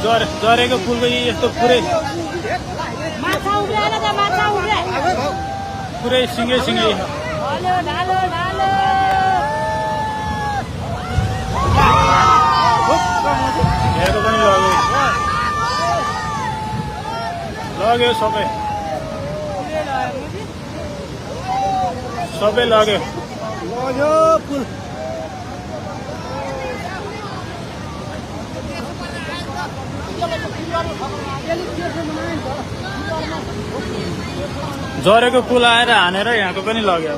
झरेको पुलको यस्तो पुरै पुरै सिङ्गै सिङ्गै यहाँको पनि लग्यो सबै लग्यो पुल झरेको पुल आएर हानेर यहाँको पनि लग्यो।